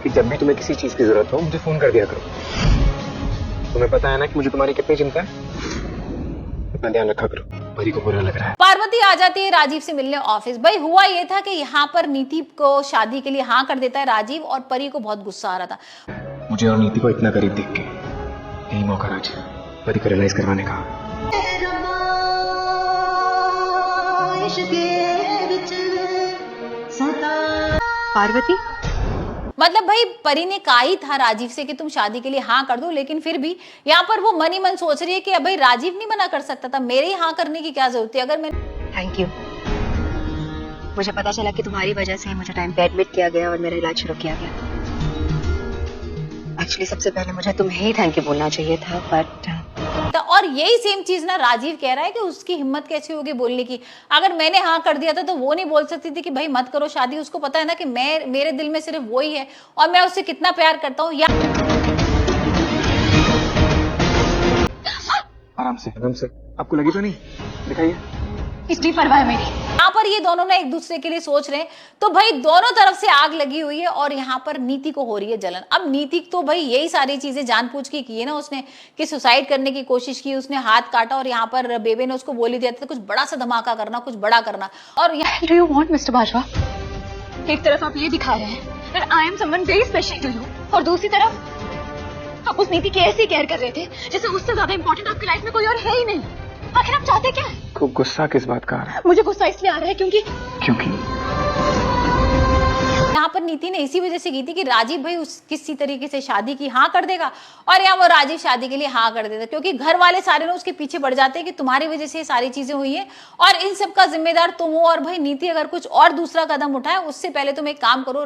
कि जब भी तुम्हें किसी चीज की जरूरत हो मुझे फोन कर दिया करो। तुम्हें पता है ना कि मुझे तुम्हारी कितनी चिंता है। अपना ध्यान रखा करो, परी को बुरा लग रहा है। पार्वती आ जाती है राजीव से मिलने ऑफिस। भाई हुआ ये था कि यहाँ पर नीति को शादी के लिए हाँ कर देता है राजीव, और परी को बहुत गुस्सा आ रहा था। मुझे और नीति को इतना करीब देख के यही मौका आज परी को रियलाइज करवाने का। पार्वती, मतलब भाई परी ने कहा ही था राजीव से कि तुम शादी के लिए हाँ कर दो, लेकिन फिर भी यहाँ पर वो मन ही मन सोच रही है कि भाई राजीव नहीं मना कर सकता था, मेरे ही हाँ करने की क्या जरूरत है। अगर मैं थैंक यू। मुझे पता चला कि तुम्हारी वजह से ही मुझे टाइम पे एडमिट किया गया और मेरा इलाज शुरू किया गया। एक्चुअली सबसे पहले मुझे तुम्हें ही थैंक यू बोलना चाहिए था, बट और यही सेम चीज ना राजीव कह रहा है कि उसकी हिम्मत कैसी होगी बोलने की। अगर मैंने हाँ कर दिया था तो वो नहीं बोल सकती थी कि भाई मत करो शादी। उसको पता है ना कि मेरे दिल में सिर्फ वो ही है और मैं उससे कितना प्यार करता हूँ। आराम से आपको लगी तो नहीं? दिखाइए। किसकी परवाह है मेरी? यहाँ पर ये दोनों ना एक दूसरे के लिए सोच रहे हैं, तो भाई दोनों तरफ से आग लगी हुई है और यहाँ पर नीति को हो रही है जलन। अब नीति तो भाई यही सारी चीजें जानबूझ के की है ना उसने, कि सुसाइड करने की कोशिश की, उसने हाथ काटा और यहाँ पर बेबे ने उसको बोली दिया था कुछ बड़ा सा धमाका करना, कुछ बड़ा करना। और do you want mister Bajwa? एक तरफ आप ये दिखा रहे हैं that I am someone very special to you, और दूसरी तरफ आप उस नीति की ऐसी केयर कर रहे थे जैसे उससे ज्यादा इंपॉर्टेंट आपकी लाइफ में कोई और है ही नहीं। आखिर आप चाहते क्या है? खूब गुस्सा किस बात का आ रहा है? मुझे गुस्सा इसलिए आ रहा है क्योंकि यहाँ पर नीति ने इसी वजह से की थी कि राजीव भाई उस किसी तरीके से शादी की हाँ कर देगा और यहाँ वो राजीव शादी के लिए हाँ कर देता, क्योंकि घर वाले सारे लोग उसके पीछे पड़ जाते हैं कि तुम्हारी वजह से ये सारी चीजें हुई है और इन सब का जिम्मेदार तुम हो। और भाई नीति अगर कुछ और दूसरा कदम उठाए उससे पहले तुम एक काम करो,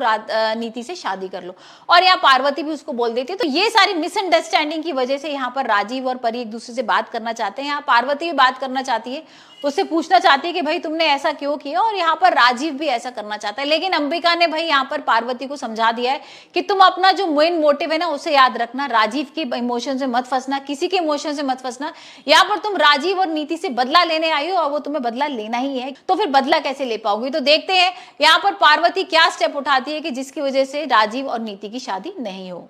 नीति से शादी कर लो। और यहाँ पार्वती भी उसको बोल देती है। तो ये सारी मिसअंडरस्टैंडिंग की वजह से यहाँ पर राजीव और परी एक दूसरे से बात करना चाहते हैं। यहाँ पार्वती भी बात करना चाहती है, उससे पूछना चाहती है कि भाई तुमने ऐसा क्यों किया, और यहाँ पर राजीव भी ऐसा करना चाहता है। लेकिन अंबिका ने भाई यहाँ पर पार्वती को समझा दिया है कि तुम अपना जो मेन मोटिव है ना उसे याद रखना, राजीव के इमोशन से मत फंसना, किसी के इमोशन से मत फंसना। यहाँ पर तुम राजीव और नीति से बदला लेने आई हो और वो तुम्हें बदला लेना ही है, तो फिर बदला कैसे ले पाओगी। तो देखते हैं यहाँ पर पार्वती क्या स्टेप उठाती है कि जिसकी वजह से राजीव और नीति की शादी नहीं हो।